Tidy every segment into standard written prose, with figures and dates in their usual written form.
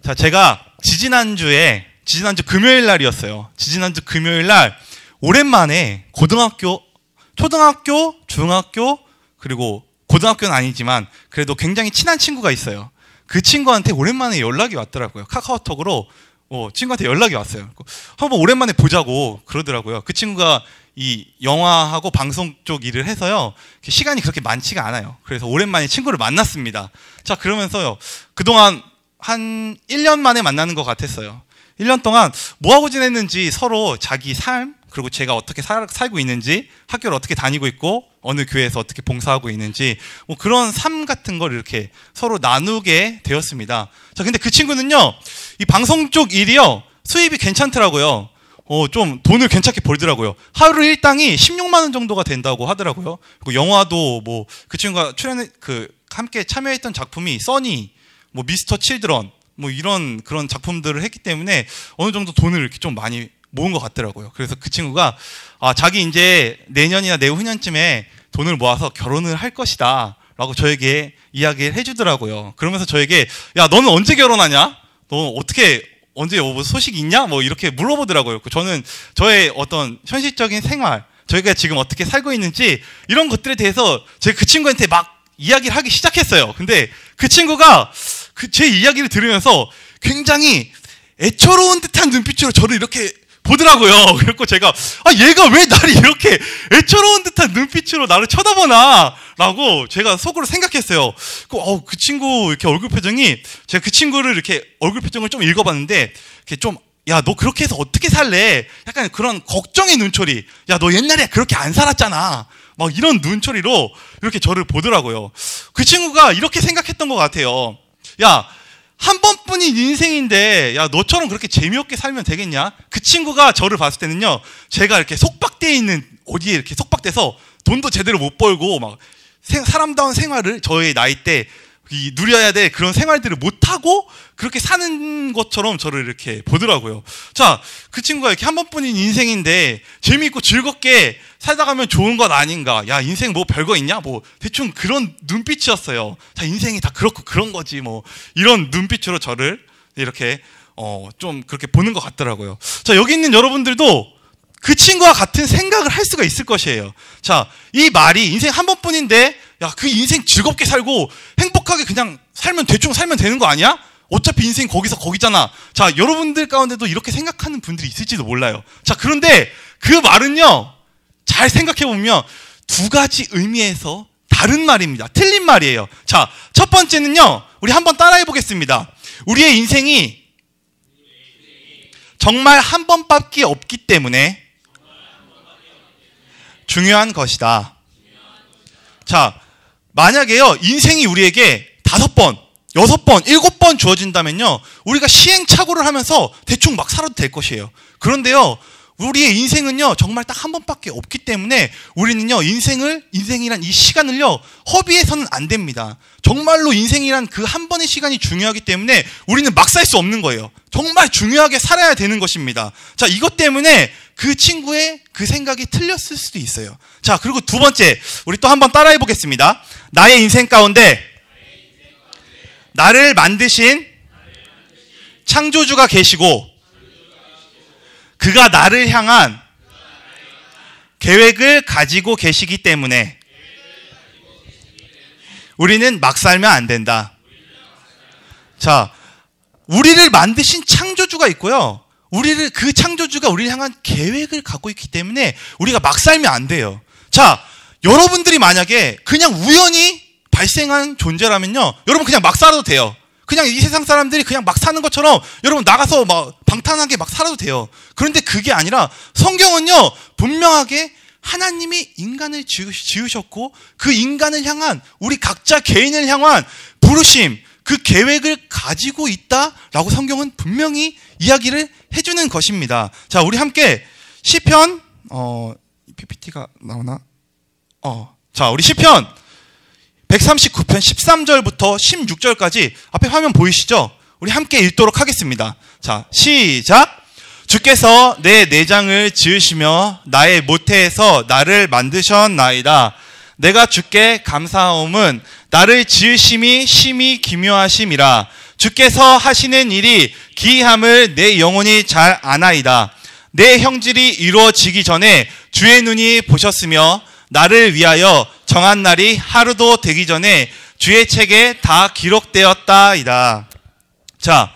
자, 제가 지지난주 금요일 날이었어요. 지지난주 금요일 날 오랜만에 초등학교, 중학교, 그리고 고등학교는 아니지만 그래도 굉장히 친한 친구가 있어요. 그 친구한테 오랜만에 연락이 왔더라고요. 카카오톡으로 친구한테 연락이 왔어요. 한번 오랜만에 보자고 그러더라고요. 그 친구가 이 영화하고 방송 쪽 일을 해서요, 시간이 그렇게 많지가 않아요. 그래서 오랜만에 친구를 만났습니다. 자, 그러면서요, 그동안 한 1년 만에 만나는 것 같았어요. 1년 동안 뭐하고 지냈는지 서로 자기 삶, 그리고 제가 어떻게 살고 있는지, 학교를 어떻게 다니고 있고, 어느 교회에서 어떻게 봉사하고 있는지, 그런 삶 같은 걸 이렇게 서로 나누게 되었습니다. 자, 근데 그 친구는요, 이 방송 쪽 일이요, 수입이 괜찮더라고요. 좀 돈을 괜찮게 벌더라고요. 하루 일당이 16만 원 정도가 된다고 하더라고요. 그리고 영화도 그 친구가 함께 참여했던 작품이 써니, 미스터 칠드런, 이런 그런 작품들을 했기 때문에 어느 정도 돈을 이렇게 좀 많이 모은 것 같더라고요. 그래서 그 친구가 자기 이제 내년이나 내후년쯤에 돈을 모아서 결혼을 할 것이다 라고 저에게 이야기를 해주더라고요. 그러면서 저에게, 야, 너는 언제 결혼하냐? 너 언제 소식 있냐? 이렇게 물어보더라고요. 저는 저의 어떤 현실적인 생활, 저희가 지금 어떻게 살고 있는지 이런 것들에 대해서 제가 그 친구한테 막 이야기를 하기 시작했어요. 근데 그 친구가 제 이야기를 들으면서 굉장히 애처로운 듯한 눈빛으로 저를 이렇게 보더라고요. 그래서 제가 얘가 왜 나를 이렇게 애처로운 듯한 눈빛으로 나를 쳐다보나 라고 제가 속으로 생각했어요. 그 친구 이렇게 얼굴 표정이, 제가 그 친구를 이렇게 얼굴 표정을 좀 읽어봤는데 이렇게 좀, 야, 너 그렇게 해서 어떻게 살래? 약간 그런 걱정의 눈초리. 야, 너 옛날에 그렇게 안 살았잖아. 막 이런 눈초리로 이렇게 저를 보더라고요. 그 친구가 이렇게 생각했던 것 같아요. 야, 한 번뿐인 인생인데, 야, 너처럼 그렇게 재미없게 살면 되겠냐? 그 친구가 저를 봤을 때는요, 제가 이렇게 속박되어 있는, 어디에 이렇게 속박돼서 돈도 제대로 못 벌고, 막, 사람다운 생활을 저의 나이 때 누려야 될 그런 생활들을 못하고 그렇게 사는 것처럼 저를 이렇게 보더라고요. 자, 그 친구가 이렇게 한 번뿐인 인생인데 재미있고 즐겁게 살다 가면 좋은 것 아닌가. 야, 인생 별거 있냐? 대충 그런 눈빛이었어요. 자, 인생이 다 그렇고 그런 거지. 이런 눈빛으로 저를 이렇게 좀 그렇게 보는 것 같더라고요. 자, 여기 있는 여러분들도 그 친구와 같은 생각을 할 수가 있을 것이에요. 자, 이 말이 인생 한 번뿐인데, 야, 그 인생 즐겁게 살고 행복하게 그냥 대충 살면 되는 거 아니야? 어차피 인생 거기잖아. 자, 여러분들 가운데도 이렇게 생각하는 분들이 있을지도 몰라요. 자, 그런데 그 말은요, 잘 생각해보면 두 가지 의미에서 다른 말입니다. 틀린 말이에요. 자, 첫 번째는요, 우리 한번 따라해보겠습니다. 우리의 인생이 정말 한 번밖에 없기 때문에 중요한 것이다. 자, 만약에요, 인생이 우리에게 5번, 6번, 7번 주어진다면요, 우리가 시행착오를 하면서 대충 막 살아도 될 것이에요. 그런데요, 우리의 인생은요, 정말 딱 한 번밖에 없기 때문에 우리는요, 인생이란 이 시간을요, 허비해서는 안 됩니다. 정말로 인생이란 그 한 번의 시간이 중요하기 때문에 우리는 막 살 수 없는 거예요. 정말 중요하게 살아야 되는 것입니다. 자, 이것 때문에 그 친구의 그 생각이 틀렸을 수도 있어요. 자, 그리고 두 번째, 우리 또 한번 따라해 보겠습니다. 나의 인생 가운데 나를 만드신 창조주가 계시고 그가 나를 향한 계획을 가지고 계시기 때문에 우리는 막 살면 안 된다. 자, 우리를 만드신 창조주가 있고요, 그 창조주가 우리를 향한 계획을 갖고 있기 때문에 우리가 막 살면 안 돼요. 자, 여러분들이 만약에 그냥 우연히 발생한 존재라면요, 여러분 그냥 막 살아도 돼요. 그냥 이 세상 사람들이 그냥 막 사는 것처럼 여러분 나가서 막 방탕하게 막 살아도 돼요. 그런데 그게 아니라 성경은요, 분명하게 하나님이 인간을 지으셨고 그 인간을 향한, 우리 각자 개인을 향한 부르심, 그 계획을 가지고 있다라고 성경은 분명히 이야기를 해주는 것입니다. 자, 우리 함께 시편, PPT가 나오나? 자, 우리 시편 139편 13절부터 16절까지 앞에 화면 보이시죠? 우리 함께 읽도록 하겠습니다. 자, 시작! 주께서 내 내장을 지으시며 나의 모태에서 나를 만드셨나이다. 내가 주께 감사하옴은 나를 지으심이 심히 기묘하심이라. 주께서 하시는 일이 기이함을 내 영혼이 잘 아나이다. 내 형질이 이루어지기 전에 주의 눈이 보셨으며 나를 위하여 정한 날이 하루도 되기 전에 주의 책에 다 기록되었다이다. 자,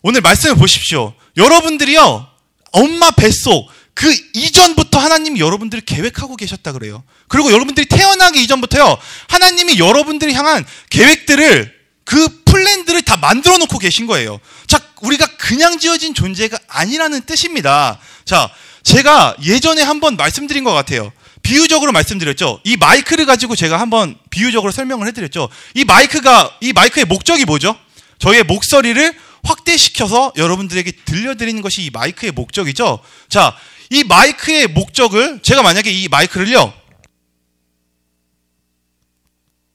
오늘 말씀을 보십시오. 여러분들이요, 엄마 뱃속 그 이전부터 하나님이 여러분들을 계획하고 계셨다 그래요. 그리고 여러분들이 태어나기 이전부터요, 하나님이 여러분들을 향한 계획들을, 그 플랜들을 다 만들어 놓고 계신 거예요. 자, 우리가 그냥 지어진 존재가 아니라는 뜻입니다. 자, 제가 예전에 한번 말씀드린 것 같아요. 비유적으로 말씀드렸죠. 이 마이크를 가지고 제가 한번 비유적으로 설명을 해드렸죠. 이 마이크의 목적이 뭐죠? 저희의 목소리를 확대시켜서 여러분들에게 들려드리는 것이 이 마이크의 목적이죠. 자, 이 마이크의 목적을, 제가 만약에 이 마이크를요,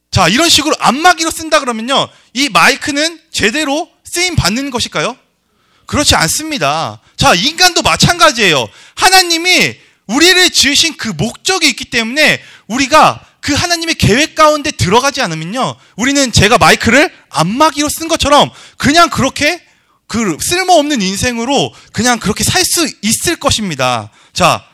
자, 이런 식으로 안마기로 쓴다 그러면요, 이 마이크는 제대로 쓰임 받는 것일까요? 그렇지 않습니다. 자, 인간도 마찬가지예요. 하나님이 우리를 지으신 그 목적이 있기 때문에 우리가 그 하나님의 계획 가운데 들어가지 않으면요, 우리는 제가 마이크를 안마기로 쓴 것처럼 그냥 그렇게 그 쓸모없는 인생으로 그냥 그렇게 살 수 있을 것입니다. 자,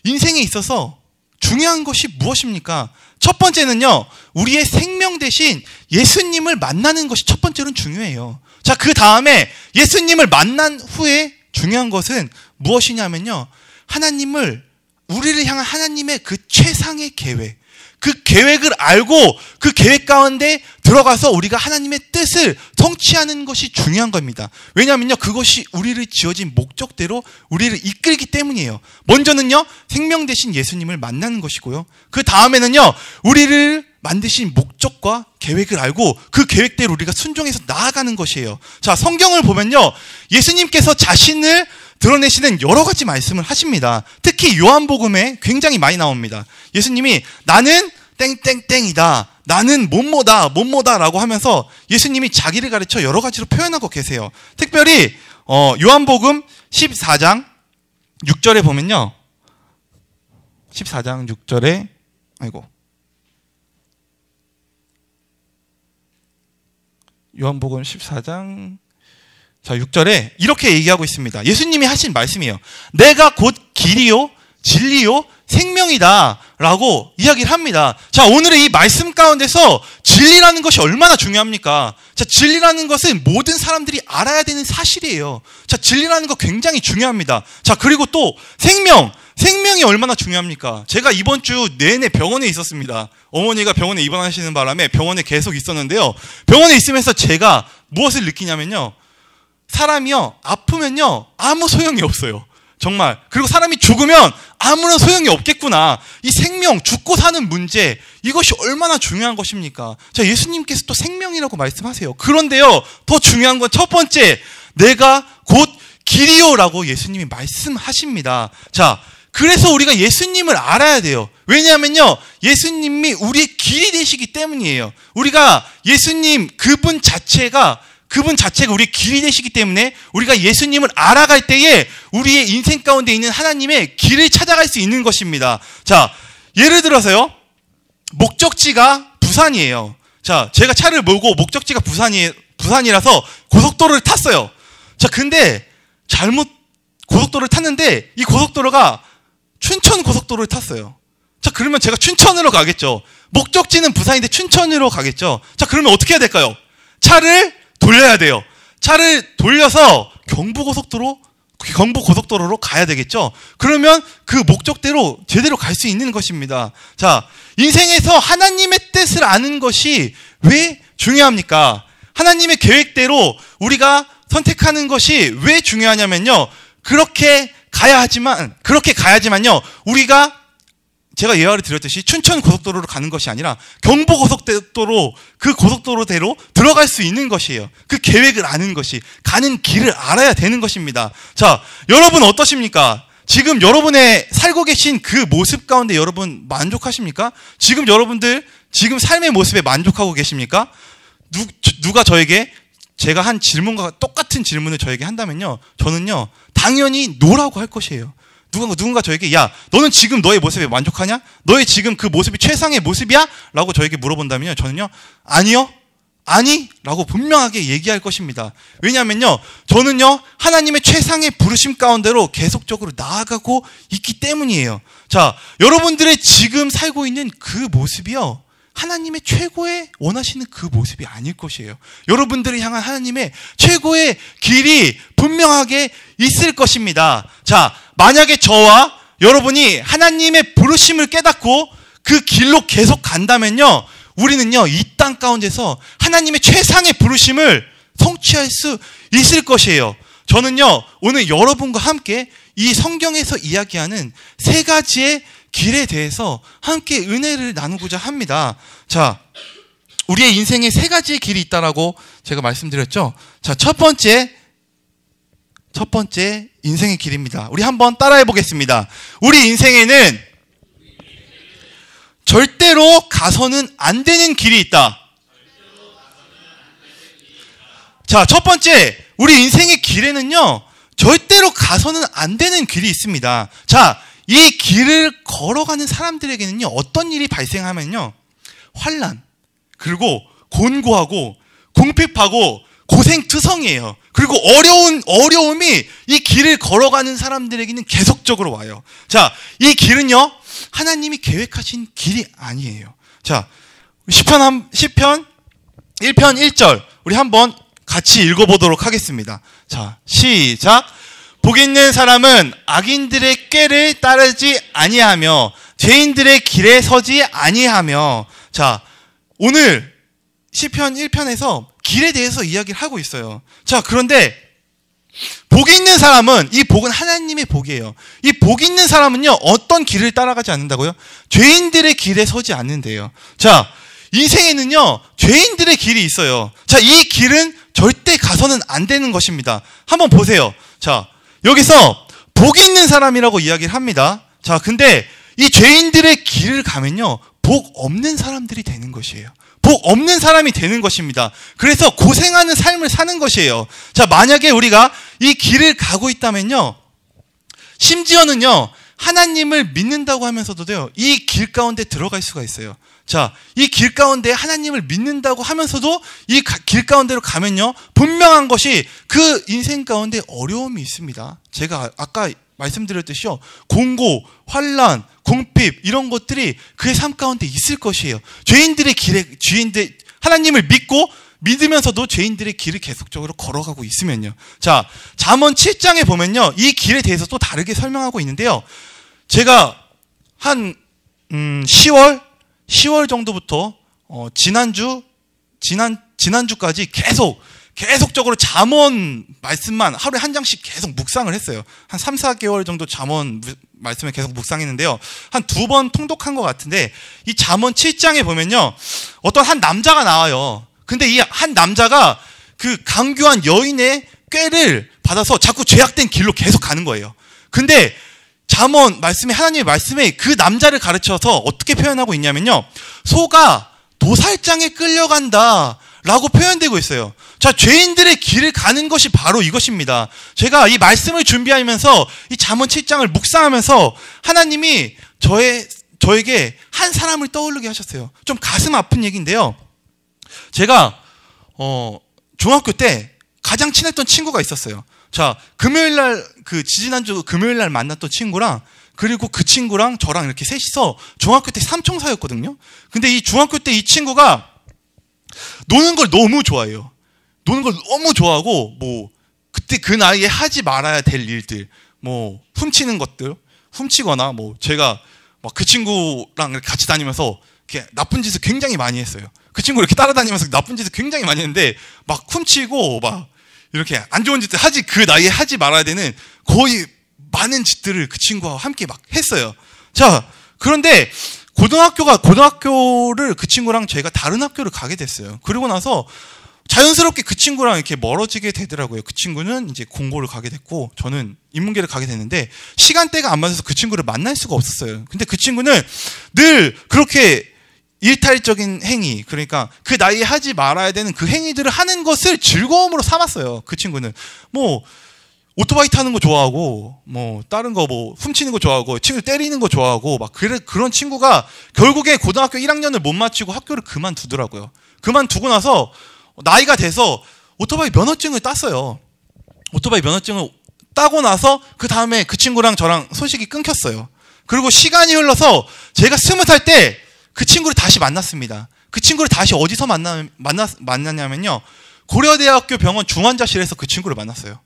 인생에 있어서 중요한 것이 무엇입니까? 첫 번째는요, 우리의 생명 대신 예수님을 만나는 것이 첫 번째로는 중요해요. 자, 그 다음에 예수님을 만난 후에 중요한 것은 무엇이냐면요, 우리를 향한 하나님의 그 최상의 계획, 그 계획을 알고 그 계획 가운데 들어가서 우리가 하나님의 뜻을 성취하는 것이 중요한 겁니다. 왜냐하면요, 그것이 우리를 지어진 목적대로 우리를 이끌기 때문이에요. 먼저는요, 생명 대신 예수님을 만나는 것이고요, 그 다음에는요, 우리를 만드신 목적과 계획을 알고 그 계획대로 우리가 순종해서 나아가는 것이에요. 자, 성경을 보면요, 예수님께서 자신을 드러내시는 여러 가지 말씀을 하십니다. 특히 요한복음에 굉장히 많이 나옵니다. 예수님이 나는 땡땡땡이다, 나는 뭐뭐다 라고 하면서 예수님이 자기를 가르쳐 여러 가지로 표현하고 계세요. 특별히 요한복음 14장 6절에 보면요, 14장 6절에 요한복음 14장 6절에 이렇게 얘기하고 있습니다. 예수님이 하신 말씀이에요. 내가 곧 길이요 진리요 생명이다 라고 이야기를 합니다. 자, 오늘의 이 말씀 가운데서 진리라는 것이 얼마나 중요합니까? 자, 진리라는 것은 모든 사람들이 알아야 되는 사실이에요. 자, 진리라는 거 굉장히 중요합니다. 자, 그리고 또 생명이 얼마나 중요합니까? 제가 이번 주 내내 병원에 있었습니다. 어머니가 병원에 입원하시는 바람에 병원에 계속 있었는데요, 병원에 있으면서 제가 무엇을 느끼냐면요, 사람이요, 아프면요 아무 소용이 없어요. 정말. 그리고 사람이 죽으면 아무런 소용이 없겠구나. 이 생명, 죽고 사는 문제, 이것이 얼마나 중요한 것입니까? 자, 예수님께서 또 생명이라고 말씀하세요. 그런데요, 더 중요한 건 첫 번째, 내가 곧 길이요라고 예수님이 말씀하십니다. 자, 그래서 우리가 예수님을 알아야 돼요. 왜냐하면요, 예수님이 우리의 길이 되시기 때문이에요. 우리가 예수님 그분 자체가 우리의 길이 되시기 때문에 우리가 예수님을 알아갈 때에 우리의 인생 가운데 있는 하나님의 길을 찾아갈 수 있는 것입니다. 자, 예를 들어서요, 목적지가 부산이에요. 자, 제가 차를 몰고 목적지가 부산이라서 고속도로를 탔어요. 자, 근데 잘못 고속도로를 탔는데 이 고속도로가 춘천 고속도로를 탔어요. 자, 그러면 제가 춘천으로 가겠죠. 목적지는 부산인데 춘천으로 가겠죠. 자, 그러면 어떻게 해야 될까요? 차를 돌려야 돼요. 차를 돌려서 경부 고속도로로 가야 되겠죠. 그러면 그 목적대로 제대로 갈 수 있는 것입니다. 자, 인생에서 하나님의 뜻을 아는 것이 왜 중요합니까? 하나님의 계획대로 우리가 선택하는 것이 왜 중요하냐면요, 그렇게 가야지만요, 우리가 제가 예화를 드렸듯이 춘천 고속도로로 가는 것이 아니라 경부 고속도로, 그 고속도로대로 들어갈 수 있는 것이에요. 그 계획을 아는 것이, 가는 길을 알아야 되는 것입니다. 자, 여러분 어떠십니까? 지금 여러분의 살고 계신 그 모습 가운데 여러분 만족하십니까? 지금 여러분들 지금 삶의 모습에 만족하고 계십니까? 누가 저에게 제가 한 질문과 똑같은 질문을 저에게 한다면요, 저는요 당연히 노라고 할 것이에요. 누군가 저에게 야, 너는 지금 너의 모습에 만족하냐? 너의 지금 그 모습이 최상의 모습이야? 라고 저에게 물어본다면요, 저는요 아니요, 아니 라고 분명하게 얘기할 것입니다. 왜냐하면요, 저는요 하나님의 최상의 부르심 가운데로 계속적으로 나아가고 있기 때문이에요. 자, 여러분들의 지금 살고 있는 그 모습이요, 하나님의 최고의 원하시는 그 모습이 아닐 것이에요. 여러분들을 향한 하나님의 최고의 길이 분명하게 있을 것입니다. 자, 만약에 저와 여러분이 하나님의 부르심을 깨닫고 그 길로 계속 간다면요, 우리는요 이 땅 가운데서 하나님의 최상의 부르심을 성취할 수 있을 것이에요. 저는요 오늘 여러분과 함께 이 성경에서 이야기하는 세 가지의 길에 대해서 함께 은혜를 나누고자 합니다. 자, 우리의 인생에 세 가지의 길이 있다라고 제가 말씀드렸죠. 자, 첫 번째 인생의 길입니다. 우리 한번 따라해 보겠습니다. 우리 인생에는 절대로 가서는 안 되는 길이 있다. 자, 첫 번째, 우리 인생의 길에는요 절대로 가서는 안 되는 길이 있습니다. 자, 이 길을 걸어가는 사람들에게는요 어떤 일이 발생하면요, 환난, 그리고 곤고하고 궁핍하고 고생투성이에요. 그리고 어려움이 이 길을 걸어가는 사람들에게는 계속적으로 와요. 자, 이 길은요 하나님이 계획하신 길이 아니에요. 자, 시편 1편 1절 우리 한번 같이 읽어보도록 하겠습니다. 자, 시작. 복 있는 사람은 악인들의 꾀를 따르지 아니하며 죄인들의 길에 서지 아니하며. 자, 오늘 시편 1편에서 길에 대해서 이야기를 하고 있어요. 자, 그런데 복 있는 사람은, 이 복은 하나님의 복이에요. 이 복 있는 사람은요 어떤 길을 따라가지 않는다고요? 죄인들의 길에 서지 않는데요. 자, 인생에는요 죄인들의 길이 있어요. 자, 이 길은 절대 가서는 안 되는 것입니다. 한번 보세요. 자, 여기서 복 있는 사람이라고 이야기를 합니다. 자, 근데 이 죄인들의 길을 가면요 복 없는 사람들이 되는 것이에요. 복 없는 사람이 되는 것입니다. 그래서 고생하는 삶을 사는 것이에요. 자, 만약에 우리가 이 길을 가고 있다면요, 심지어는요 하나님을 믿는다고 하면서도요 이 길 가운데 들어갈 수가 있어요. 자, 이 길 가운데 하나님을 믿는다고 하면서도 이 길 가운데로 가면요 분명한 것이 그 인생 가운데 어려움이 있습니다. 제가 아까 말씀드렸듯이요, 공고, 환난, 궁핍 이런 것들이 그의 삶 가운데 있을 것이에요. 죄인들 하나님을 믿으면서도 죄인들의 길을 계속적으로 걸어가고 있으면요. 자, 잠언 7장에 보면요 이 길에 대해서 또 다르게 설명하고 있는데요, 제가 한 10월 정도부터 지난주까지 계속적으로 잠언 말씀만 하루에 한 장씩 계속 묵상을 했어요. 한 3, 4개월 정도 잠언 말씀을 계속 묵상했는데요, 한 2번 통독한 것 같은데, 이 잠언 7장에 보면요 어떤 한 남자가 나와요. 근데 이 한 남자가 그 강교한 여인의 꾀를 받아서 자꾸 죄악된 길로 계속 가는 거예요. 근데 잠언 말씀에, 하나님의 말씀에 그 남자를 가르쳐서 어떻게 표현하고 있냐면요, 소가 도살장에 끌려간다 라고 표현되고 있어요. 자, 죄인들의 길을 가는 것이 바로 이것입니다. 제가 이 말씀을 준비하면서 이 잠언 7장을 묵상하면서 하나님이 저에게 한 사람을 떠오르게 하셨어요. 좀 가슴 아픈 얘기인데요, 제가 중학교 때 가장 친했던 친구가 있었어요. 자, 지지난주 금요일날 만났던 친구랑, 그리고 그 친구랑 저랑 이렇게 셋이서 중학교 때 삼총사였거든요. 근데 이 중학교 때 이 친구가 노는 걸 너무 좋아해요. 노는 걸 너무 좋아하고, 뭐 그때 그 나이에 하지 말아야 될 일들, 뭐 훔치는 것들, 훔치거나, 뭐 제가 막 그 친구랑 같이 다니면서 이렇게 나쁜 짓을 굉장히 많이 했어요. 그 친구 이렇게 따라다니면서 나쁜 짓을 굉장히 많이 했는데, 막 훔치고 막 이렇게 안 좋은 짓들 그 나이에 하지 말아야 되는 거의 많은 짓들을 그 친구와 함께 막 했어요. 자, 그런데 고등학교를 그 친구랑 제가 다른 학교를 가게 됐어요. 그리고 나서 자연스럽게 그 친구랑 이렇게 멀어지게 되더라고요. 그 친구는 이제 공고를 가게 됐고, 저는 인문계를 가게 됐는데, 시간대가 안 맞아서 그 친구를 만날 수가 없었어요. 근데 그 친구는 늘 그렇게 일탈적인 행위, 그러니까 그 나이에 하지 말아야 되는 그 행위들을 하는 것을 즐거움으로 삼았어요. 그 친구는 뭐 오토바이 타는 거 좋아하고, 뭐 다른 거 뭐 훔치는 거 좋아하고, 친구 때리는 거 좋아하고, 막 그런 친구가 결국에 고등학교 1학년을 못 마치고 학교를 그만두더라고요. 그만두고 나서 나이가 돼서 오토바이 면허증을 땄어요. 오토바이 면허증을 따고 나서 그 다음에 그 친구랑 저랑 소식이 끊겼어요. 그리고 시간이 흘러서 제가 20살 때 그 친구를 다시 만났습니다. 그 친구를 다시 어디서 만났냐면요. 고려대학교 병원 중환자실에서 그 친구를 만났어요.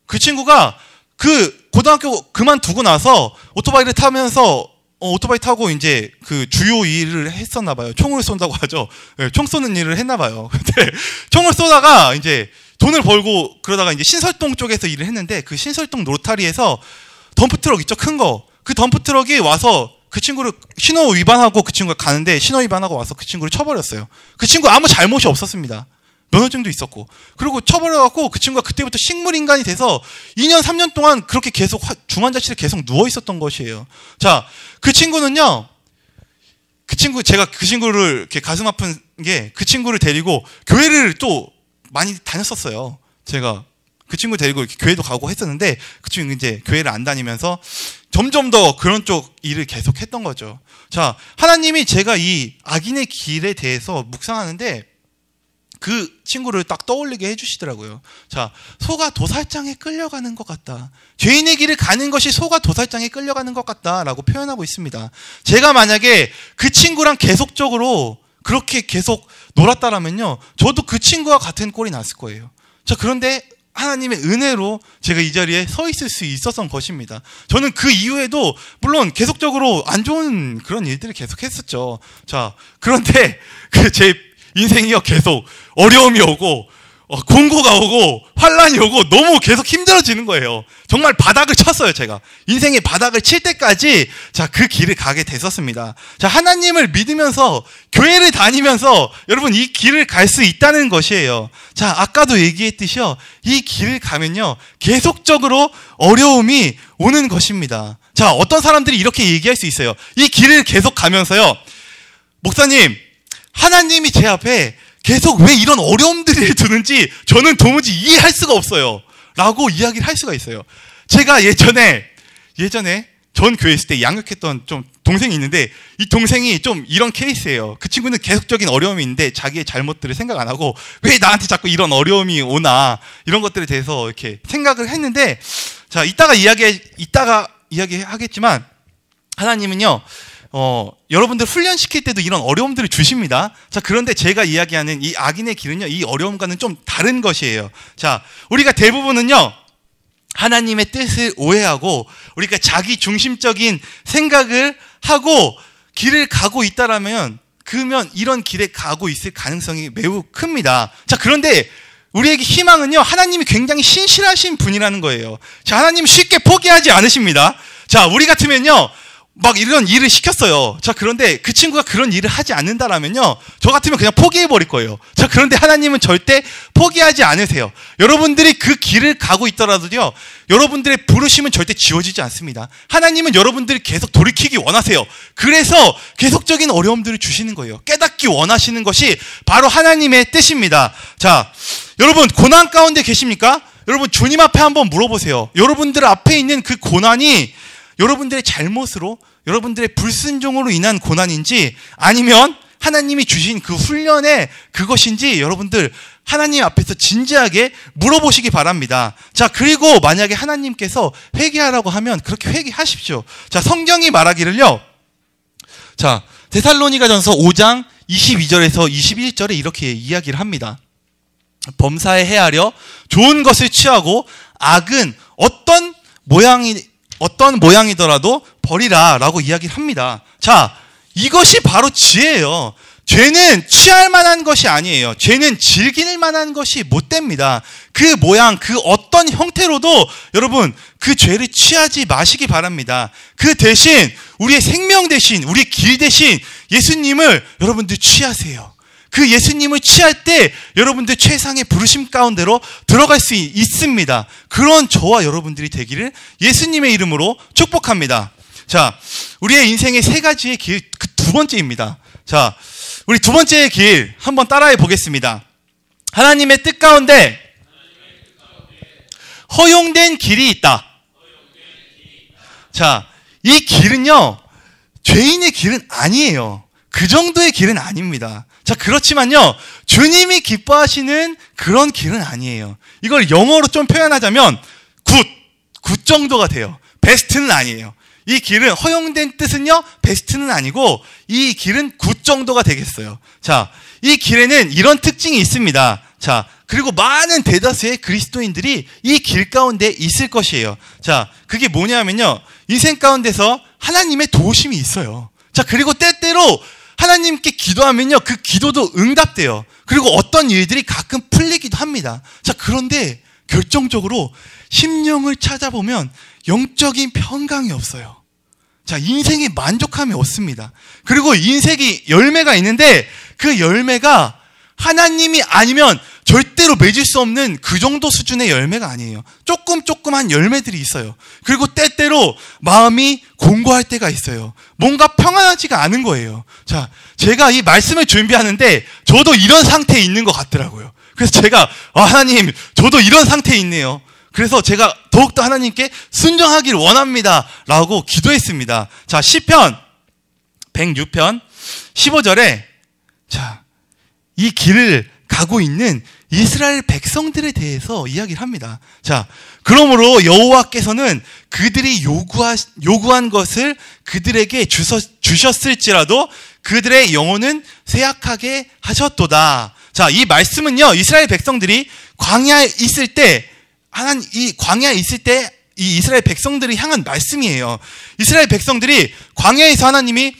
그 친구가 그 고등학교 그만두고 나서 오토바이를 타면서 오토바이 타고 이제 그 주요 일을 했었나 봐요. 총을 쏜다고 하죠. 네, 총 쏘는 일을 했나 봐요. 근데 총을 쏘다가 이제 돈을 벌고 그러다가 이제 신설동 쪽에서 일을 했는데 그 신설동 로타리에서 덤프트럭 있죠, 큰 거. 그 덤프트럭이 와서 그 친구를 신호 위반하고 그 친구가 가는데 신호 위반하고 와서 그 친구를 쳐버렸어요. 그 친구 아무 잘못이 없었습니다. 면허증도 있었고. 그리고 쳐버려갖고 그 친구가 그때부터 식물인간이 돼서 2년, 3년 동안 그렇게 계속 중환자실에 계속 누워있었던 것이에요. 자, 그 친구는요, 제가 그 친구를 이렇게 가슴 아픈 게 그 친구를 데리고 교회를 또 많이 다녔었어요. 제가 그 친구 데리고 이렇게 교회도 가고 했었는데 그 친구 이제 교회를 안 다니면서 점점 더 그런 쪽 일을 계속 했던 거죠. 자, 하나님이 제가 이 악인의 길에 대해서 묵상하는데 그 친구를 딱 떠올리게 해주시더라고요. 자, 소가 도살장에 끌려가는 것 같다. 죄인의 길을 가는 것이 소가 도살장에 끌려가는 것 같다라고 표현하고 있습니다. 제가 만약에 그 친구랑 계속적으로 그렇게 계속 놀았다라면요, 저도 그 친구와 같은 꼴이 났을 거예요. 자, 그런데 하나님의 은혜로 제가 이 자리에 서 있을 수 있었던 것입니다. 저는 그 이후에도 물론 계속적으로 안 좋은 그런 일들을 계속 했었죠. 자, 그런데 제 인생이요, 계속 어려움이 오고 공고가 오고 환란이 오고 너무 계속 힘들어지는 거예요. 정말 바닥을 쳤어요. 제가 인생의 바닥을 칠 때까지 그 길을 가게 됐었습니다. 자, 하나님을 믿으면서 교회를 다니면서 여러분 이 길을 갈 수 있다는 것이에요. 자, 아까도 얘기했듯이요, 이 길을 가면요 계속적으로 어려움이 오는 것입니다. 자, 어떤 사람들이 이렇게 얘기할 수 있어요. 이 길을 계속 가면서요, 목사님, 하나님이 제 앞에 계속 왜 이런 어려움들을 두는지 저는 도무지 이해할 수가 없어요 라고 이야기를 할 수가 있어요. 제가 예전에 전 교회 있을 때 양육했던 좀 동생이 있는데 이 동생이 좀 이런 케이스예요. 그 친구는 계속적인 어려움이 있는데 자기의 잘못들을 생각 안 하고 왜 나한테 자꾸 이런 어려움이 오나 이런 것들에 대해서 이렇게 생각을 했는데, 자, 이따가 이야기하겠지만 하나님은요 여러분들 훈련시킬 때도 이런 어려움들을 주십니다. 자, 그런데 제가 이야기하는 이 악인의 길은요, 이 어려움과는 좀 다른 것이에요. 자, 우리가 대부분은요, 하나님의 뜻을 오해하고 우리가 자기 중심적인 생각을 하고 길을 가고 있다라면 그러면 이런 길에 가고 있을 가능성이 매우 큽니다. 자, 그런데 우리에게 희망은요, 하나님이 굉장히 신실하신 분이라는 거예요. 자, 하나님은 쉽게 포기하지 않으십니다. 자, 우리 같으면요, 막 이런 일을 시켰어요. 자, 그런데 그 친구가 그런 일을 하지 않는다라면요, 저 같으면 그냥 포기해버릴 거예요. 자, 그런데 하나님은 절대 포기하지 않으세요. 여러분들이 그 길을 가고 있더라도요, 여러분들의 부르심은 절대 지워지지 않습니다. 하나님은 여러분들이 계속 돌이키기 원하세요. 그래서 계속적인 어려움들을 주시는 거예요. 깨닫기 원하시는 것이 바로 하나님의 뜻입니다. 자, 여러분 고난 가운데 계십니까? 여러분 주님 앞에 한번 물어보세요. 여러분들 앞에 있는 그 고난이 여러분들의 잘못으로, 여러분들의 불순종으로 인한 고난인지 아니면 하나님이 주신 그 훈련의 그것인지 여러분들 하나님 앞에서 진지하게 물어보시기 바랍니다. 자, 그리고 만약에 하나님께서 회개하라고 하면 그렇게 회개하십시오. 자, 성경이 말하기를요, 자, 데살로니가전서 5장 22절에서 21절에 이렇게 이야기를 합니다. 범사에 헤아려 좋은 것을 취하고 악은 어떤 모양이더라도 버리라 라고 이야기를 합니다. 자, 이것이 바로 지혜예요. 죄는 취할 만한 것이 아니에요. 죄는 즐길 만한 것이 못 됩니다. 그 모양, 그 어떤 형태로도 여러분 그 죄를 취하지 마시기 바랍니다. 그 대신 우리의 생명 대신, 우리 길 대신 예수님을 여러분들 취하세요. 그 예수님을 취할 때 여러분들 최상의 부르심 가운데로 들어갈 수 있습니다. 그런 저와 여러분들이 되기를 예수님의 이름으로 축복합니다. 자, 우리의 인생의 세 가지의 길, 그 두 번째입니다. 자, 우리 두 번째의 길 한번 따라해 보겠습니다. 하나님의 뜻 가운데 허용된 길이 있다. 자, 이 길은요, 죄인의 길은 아니에요. 그 정도의 길은 아닙니다. 자, 그렇지만요, 주님이 기뻐하시는 그런 길은 아니에요. 이걸 영어로 좀 표현하자면 굿 정도가 돼요. 베스트는 아니에요. 이 길은, 허용된 뜻은요, 베스트는 아니고 이 길은 굿 정도가 되겠어요. 자, 이 길에는 이런 특징이 있습니다. 자, 그리고 많은 대다수의 그리스도인들이 이 길 가운데 있을 것이에요. 자, 그게 뭐냐면요, 인생 가운데서 하나님의 도우심이 있어요. 자, 그리고 때때로 하나님께 기도하면요, 그 기도도 응답돼요. 그리고 어떤 일들이 가끔 풀리기도 합니다. 자, 그런데 결정적으로 심령을 찾아보면 영적인 평강이 없어요. 자, 인생에 만족함이 없습니다. 그리고 인생이 열매가 있는데 그 열매가 하나님이 아니면 절대로 맺을 수 없는 그 정도 수준의 열매가 아니에요. 조금한 열매들이 있어요. 그리고 때때로 마음이 공고할 때가 있어요. 뭔가 평안하지가 않은 거예요. 자, 제가 이 말씀을 준비하는데 저도 이런 상태에 있는 것 같더라고요. 그래서 제가 하나님, 저도 이런 상태에 있네요. 그래서 제가 더욱더 하나님께 순종하기를 원합니다 라고 기도했습니다. 자, 시편 106편 15절에 자, 이 길을 가고 있는 이스라엘 백성들에 대해서 이야기를 합니다. 자, 그러므로 여호와께서는 그들이 요구한 것을 그들에게 주셨을지라도 그들의 영혼은 쇠약하게 하셨도다. 자, 이 말씀은요, 이스라엘 백성들이 광야에 있을 때, 이 광야에 있을 때 이 이스라엘 백성들이 향한 말씀이에요. 이스라엘 백성들이 광야에서 하나님이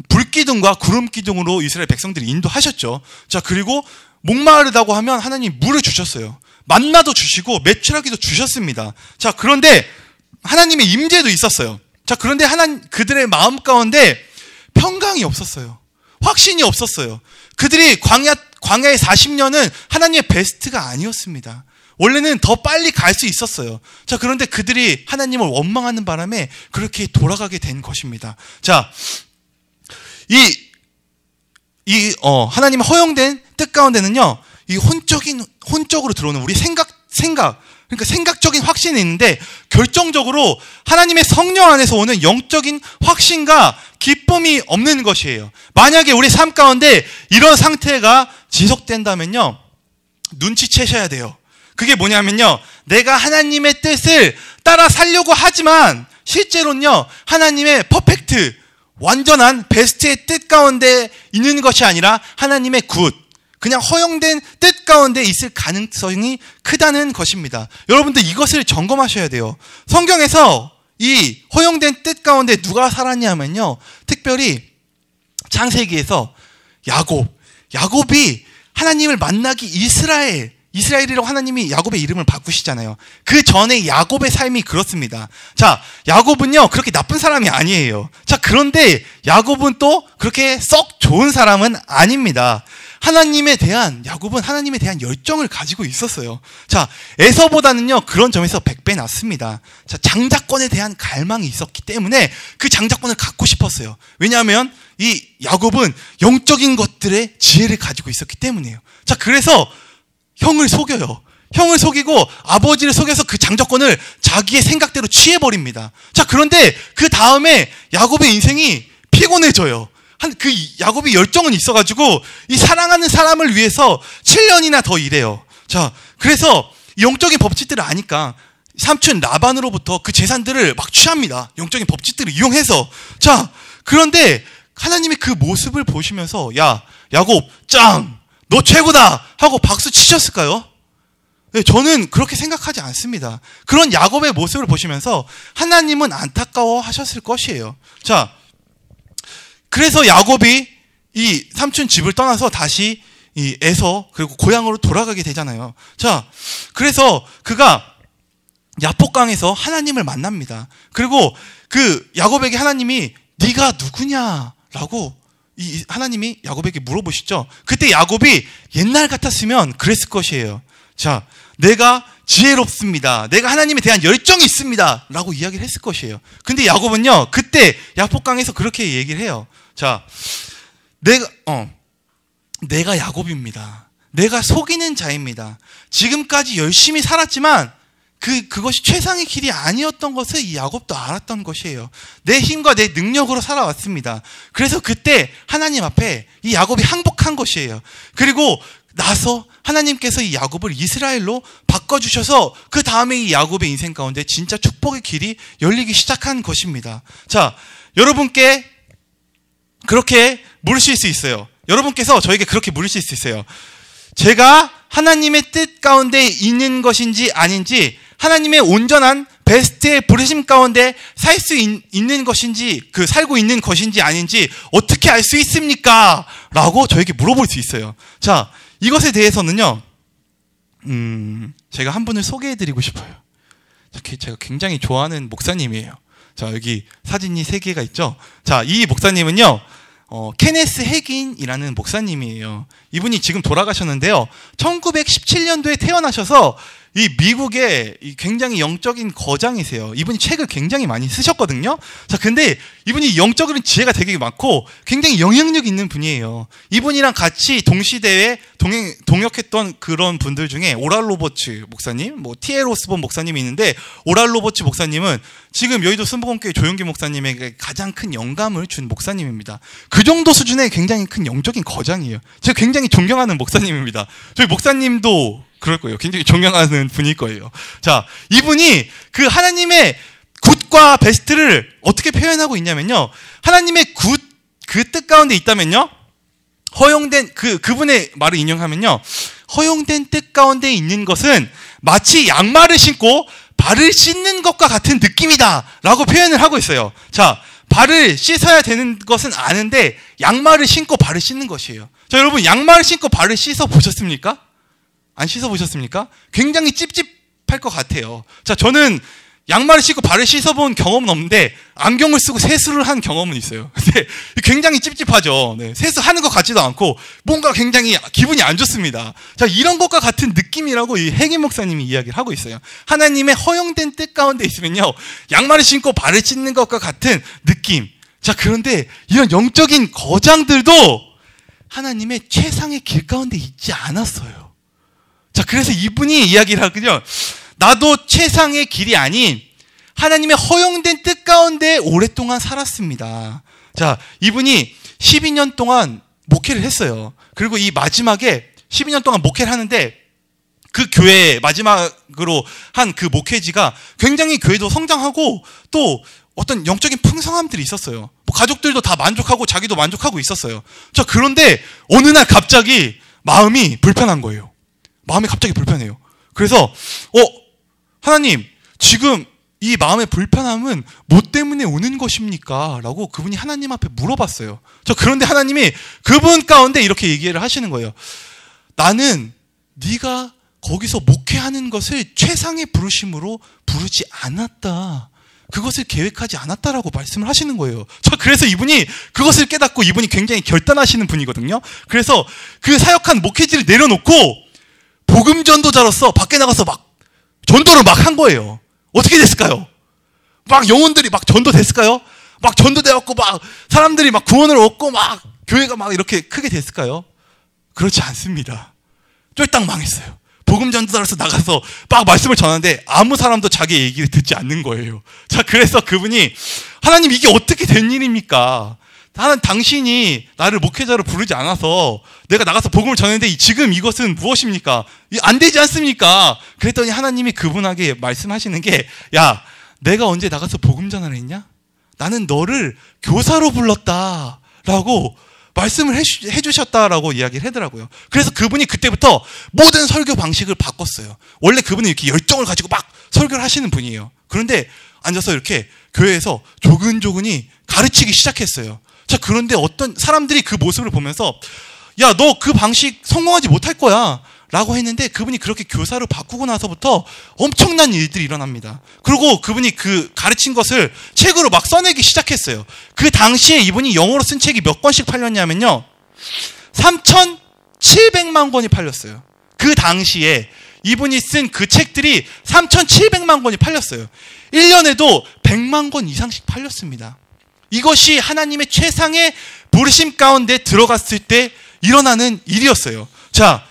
불기둥과 구름기둥으로 이스라엘 백성들이 인도하셨죠. 자, 그리고 목마르다고 하면 하나님 물을 주셨어요. 만나도 주시고 메추라기도 주셨습니다. 자, 그런데 하나님의 임재도 있었어요. 자, 그런데 그들의 마음 가운데 평강이 없었어요. 확신이 없었어요. 그들이 광야의 40년은 하나님의 베스트가 아니었습니다. 원래는 더 빨리 갈 수 있었어요. 자, 그런데 그들이 하나님을 원망하는 바람에 그렇게 돌아가게 된 것입니다. 자, 하나님의 허용된 뜻 가운데는요, 이 혼적으로 들어오는 우리 생각, 그러니까 생각적인 확신이 있는데, 결정적으로 하나님의 성령 안에서 오는 영적인 확신과 기쁨이 없는 것이에요. 만약에 우리 삶 가운데 이런 상태가 지속된다면요, 눈치채셔야 돼요. 그게 뭐냐면요, 내가 하나님의 뜻을 따라 살려고 하지만 실제로는요, 하나님의 퍼펙트, 완전한 베스트의 뜻 가운데 있는 것이 아니라 하나님의 굿, 그냥 허용된 뜻 가운데 있을 가능성이 크다는 것입니다. 여러분들 이것을 점검하셔야 돼요. 성경에서 이 허용된 뜻 가운데 누가 살았냐면요, 특별히 창세기에서 야곱이 하나님을 만나기 이스라엘이라고 하나님이 야곱의 이름을 바꾸시잖아요. 그 전에 야곱의 삶이 그렇습니다. 자, 야곱은요, 그렇게 나쁜 사람이 아니에요. 자, 그런데 야곱은 또 그렇게 썩 좋은 사람은 아닙니다. 야곱은 하나님에 대한 열정을 가지고 있었어요. 자, 에서보다는요, 그런 점에서 100배 낫습니다. 자, 장자권에 대한 갈망이 있었기 때문에 그 장자권을 갖고 싶었어요. 왜냐하면 이 야곱은 영적인 것들의 지혜를 가지고 있었기 때문이에요. 자, 그래서 형을 속이고 아버지를 속여서 그 장자권을 자기의 생각대로 취해버립니다. 자, 그런데 그 다음에 야곱의 인생이 피곤해져요. 그 야곱이 열정은 있어가지고 이 사랑하는 사람을 위해서 7년이나 더 일해요. 자, 그래서 영적인 법칙들을 아니까 삼촌 라반으로부터 그 재산들을 막 취합니다. 영적인 법칙들을 이용해서. 자, 그런데 하나님이 그 모습을 보시면서 야, 야곱 짱! 너 최고다! 하고 박수 치셨을까요? 네, 저는 그렇게 생각하지 않습니다. 그런 야곱의 모습을 보시면서 하나님은 안타까워 하셨을 것이에요. 자, 그래서 야곱이 이 삼촌 집을 떠나서 다시 이 에서 그리고 고향으로 돌아가게 되잖아요. 자, 그래서 그가 야복강에서 하나님을 만납니다. 그리고 그 야곱에게 하나님이 네가 누구냐라고 하나님이 야곱에게 물어보시죠. 그때 야곱이 옛날 같았으면 그랬을 것이에요. 자, 내가 지혜롭습니다. 내가 하나님에 대한 열정이 있습니다. 라고 이야기를 했을 것이에요. 근데 야곱은요, 그때 야복강에서 그렇게 얘기를 해요. 자, 내가 야곱입니다. 내가 속이는 자입니다. 지금까지 열심히 살았지만 그것이 최상의 길이 아니었던 것을 이 야곱도 알았던 것이에요. 내 힘과 내 능력으로 살아왔습니다. 그래서 그때 하나님 앞에 이 야곱이 항복한 것이에요. 그리고 나서 하나님께서 이 야곱을 이스라엘로 바꿔주셔서 그 다음에 이 야곱의 인생 가운데 진짜 축복의 길이 열리기 시작한 것입니다. 자, 여러분께 그렇게 물으실 수 있어요. 여러분께서 저에게 그렇게 물으실 수 있어요. 제가 하나님의 뜻 가운데 있는 것인지 아닌지, 하나님의 온전한 베스트의 부르심 가운데 살 수 있는 것인지, 살고 있는 것인지 아닌지 어떻게 알 수 있습니까? 라고 저에게 물어볼 수 있어요. 자, 이것에 대해서는요, 제가 한 분을 소개해드리고 싶어요. 제가 굉장히 좋아하는 목사님이에요. 자, 여기 사진이 3개가 있죠? 자, 이 목사님은요, 케네스 해긴이라는 목사님이에요. 이분이 지금 돌아가셨는데요. 1917년도에 태어나셔서 이 미국의 굉장히 영적인 거장이세요. 이분이 책을 굉장히 많이 쓰셨거든요. 자, 근데 이분이 영적으로는 지혜가 되게 많고 굉장히 영향력 있는 분이에요. 이분이랑 같이 동시대에 동역했던 그런 분들 중에 오랄 로버츠 목사님, T.L. 오스본 목사님이 있는데, 오랄 로버츠 목사님은 지금 여의도 순복음교회 조용기 목사님에게 가장 큰 영감을 준 목사님입니다. 그 정도 수준의 굉장히 큰 영적인 거장이에요. 제가 굉장히 존경하는 목사님입니다. 저희 목사님도 그럴 거예요. 굉장히 존경하는 분일 거예요. 자, 이분이 그 하나님의 굿과 베스트를 어떻게 표현하고 있냐면요, 하나님의 굿, 그 뜻 가운데 있다면요, 허용된, 그분의 말을 인용하면요, 허용된 뜻 가운데 있는 것은 마치 양말을 신고 발을 씻는 것과 같은 느낌이다 라고 표현을 하고 있어요. 자, 발을 씻어야 되는 것은 아는데 양말을 신고 발을 씻는 것이에요. 자, 여러분, 양말을 신고 발을 씻어 보셨습니까? 안 씻어 보셨습니까? 굉장히 찝찝할 것 같아요. 자, 저는 양말을 신고 발을 씻어본 경험은 없는데 안경을 쓰고 세수를 한 경험은 있어요. 근데 굉장히 찝찝하죠. 네, 세수하는 것 같지도 않고 뭔가 굉장히 기분이 안 좋습니다. 자, 이런 것과 같은 느낌이라고 이 해긴 목사님이 이야기를 하고 있어요. 하나님의 허용된 뜻 가운데 있으면요, 양말을 신고 발을 씻는 것과 같은 느낌. 자, 그런데 이런 영적인 거장들도 하나님의 최상의 길 가운데 있지 않았어요. 자, 그래서 이분이 이야기를 하거든요. 나도 최상의 길이 아닌 하나님의 허용된 뜻 가운데 오랫동안 살았습니다. 자, 이분이 12년 동안 목회를 했어요. 그리고 이 마지막에 12년 동안 목회를 하는데, 그 교회 마지막으로 한 그 목회지가 굉장히 교회도 성장하고 또 어떤 영적인 풍성함들이 있었어요. 가족들도 다 만족하고 자기도 만족하고 있었어요. 자, 그런데 어느 날 갑자기 마음이 불편한 거예요. 마음이 갑자기 불편해요. 그래서 하나님, 지금 이 마음의 불편함은 뭐 때문에 오는 것입니까? 라고 그분이 하나님 앞에 물어봤어요. 그런데 하나님이 그분 가운데 이렇게 얘기를 하시는 거예요. 나는 네가 거기서 목회하는 것을 최상의 부르심으로 부르지 않았다. 그것을 계획하지 않았다라고 말씀을 하시는 거예요. 그래서 이분이 그것을 깨닫고, 이분이 굉장히 결단하시는 분이거든요. 그래서 그 사역한 목회지를 내려놓고 복음 전도자로서 밖에 나가서 막 전도를 막 한 거예요. 어떻게 됐을까요? 막 영혼들이 막 전도됐을까요? 막 전도되었고 막 사람들이 막 구원을 얻고 막 교회가 막 이렇게 크게 됐을까요? 그렇지 않습니다. 쫄딱 망했어요. 복음 전도자로서 나가서 막 말씀을 전하는데 아무 사람도 자기 얘기를 듣지 않는 거예요. 자, 그래서 그분이, 하나님, 이게 어떻게 된 일입니까? 나는 당신이 나를 목회자로 부르지 않아서 내가 나가서 복음을 전했는데 지금 이것은 무엇입니까? 안 되지 않습니까? 그랬더니 하나님이 그분에게 말씀하시는 게, 야, 내가 언제 나가서 복음 전하라 했냐? 나는 너를 교사로 불렀다 라고 말씀을 해주셨다라고 이야기를 하더라고요. 그래서 그분이 그때부터 모든 설교 방식을 바꿨어요. 원래 그분은 이렇게 열정을 가지고 막 설교를 하시는 분이에요. 그런데 앉아서 이렇게 교회에서 조근조근히 가르치기 시작했어요. 자, 그런데 어떤 사람들이 그 모습을 보면서, 야, 너 그 방식 성공하지 못할 거야 라고 했는데, 그분이 그렇게 교사를 바꾸고 나서부터 엄청난 일들이 일어납니다. 그리고 그분이 그 가르친 것을 책으로 막 써내기 시작했어요. 그 당시에 이분이 영어로 쓴 책이 몇 권씩 팔렸냐면요, 3,700만 권이 팔렸어요. 그 당시에 이분이 쓴 그 책들이 3,700만 권이 팔렸어요. 1년에도 100만 권 이상씩 팔렸습니다. 이것이 하나님의 최상의 부르심 가운데 들어갔을 때 일어나는 일이었어요. 자,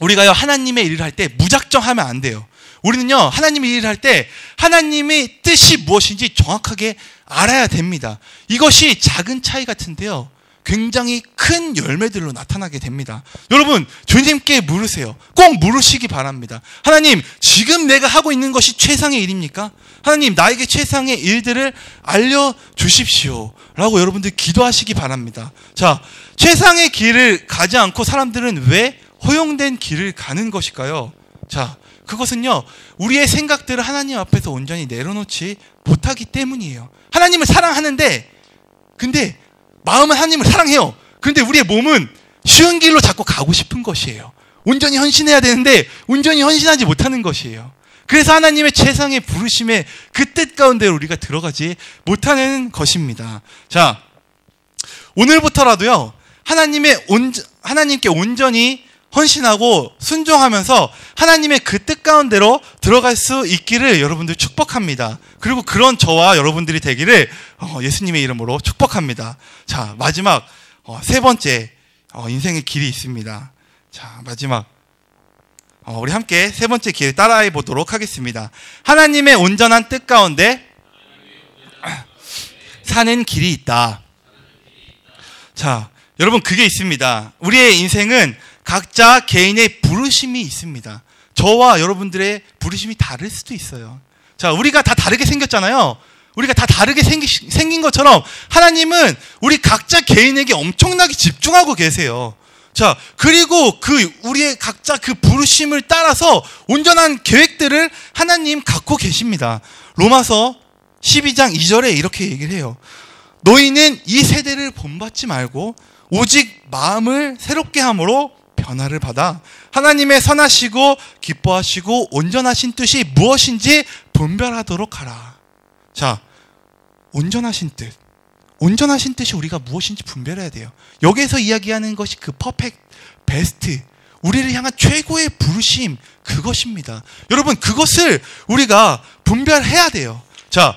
우리가요, 하나님의 일을 할 때 무작정 하면 안 돼요. 우리는요, 하나님의 일을 할 때 하나님의 뜻이 무엇인지 정확하게 알아야 됩니다. 이것이 작은 차이 같은데요, 굉장히 큰 열매들로 나타나게 됩니다. 여러분, 주님께 물으세요. 꼭 물으시기 바랍니다. 하나님, 지금 내가 하고 있는 것이 최상의 일입니까? 하나님, 나에게 최상의 일들을 알려주십시오. 라고 여러분들 기도하시기 바랍니다. 자, 최상의 길을 가지 않고 사람들은 왜 허용된 길을 가는 것일까요? 자, 그것은요, 우리의 생각들을 하나님 앞에서 온전히 내려놓지 못하기 때문이에요. 하나님을 사랑하는데, 근데 마음은 하나님을 사랑해요. 그런데 우리의 몸은 쉬운 길로 자꾸 가고 싶은 것이에요. 온전히 헌신해야 되는데 온전히 헌신하지 못하는 것이에요. 그래서 하나님의 최상의 부르심의 그 뜻 가운데 우리가 들어가지 못하는 것입니다. 자, 오늘부터라도요, 하나님께 온전히 헌신하고 순종하면서 하나님의 그 뜻 가운데로 들어갈 수 있기를 여러분들 축복합니다. 그리고 그런 저와 여러분들이 되기를 예수님의 이름으로 축복합니다. 자, 마지막 세 번째 인생의 길이 있습니다. 자, 마지막 우리 함께 세 번째 길 따라해 보도록 하겠습니다. 하나님의 온전한 뜻 가운데 사는 길이 있다. 자, 여러분, 그게 있습니다. 우리의 인생은 각자 개인의 부르심이 있습니다. 저와 여러분들의 부르심이 다를 수도 있어요. 자, 우리가 다 다르게 생겼잖아요. 우리가 다 다르게 생긴 것처럼 하나님은 우리 각자 개인에게 엄청나게 집중하고 계세요. 자, 그리고 우리의 각자 그 부르심을 따라서 온전한 계획들을 하나님 갖고 계십니다. 로마서 12장 2절에 이렇게 얘기를 해요. 너희는 이 세대를 본받지 말고 오직 마음을 새롭게 함으로 변화를 받아 하나님의 선하시고 기뻐하시고 온전하신 뜻이 무엇인지 분별하도록 하라. 자, 온전하신 뜻. 온전하신 뜻이 우리가 무엇인지 분별해야 돼요. 여기에서 이야기하는 것이 그 퍼펙트, 베스트, 우리를 향한 최고의 부르심, 그것입니다. 여러분, 그것을 우리가 분별해야 돼요. 자,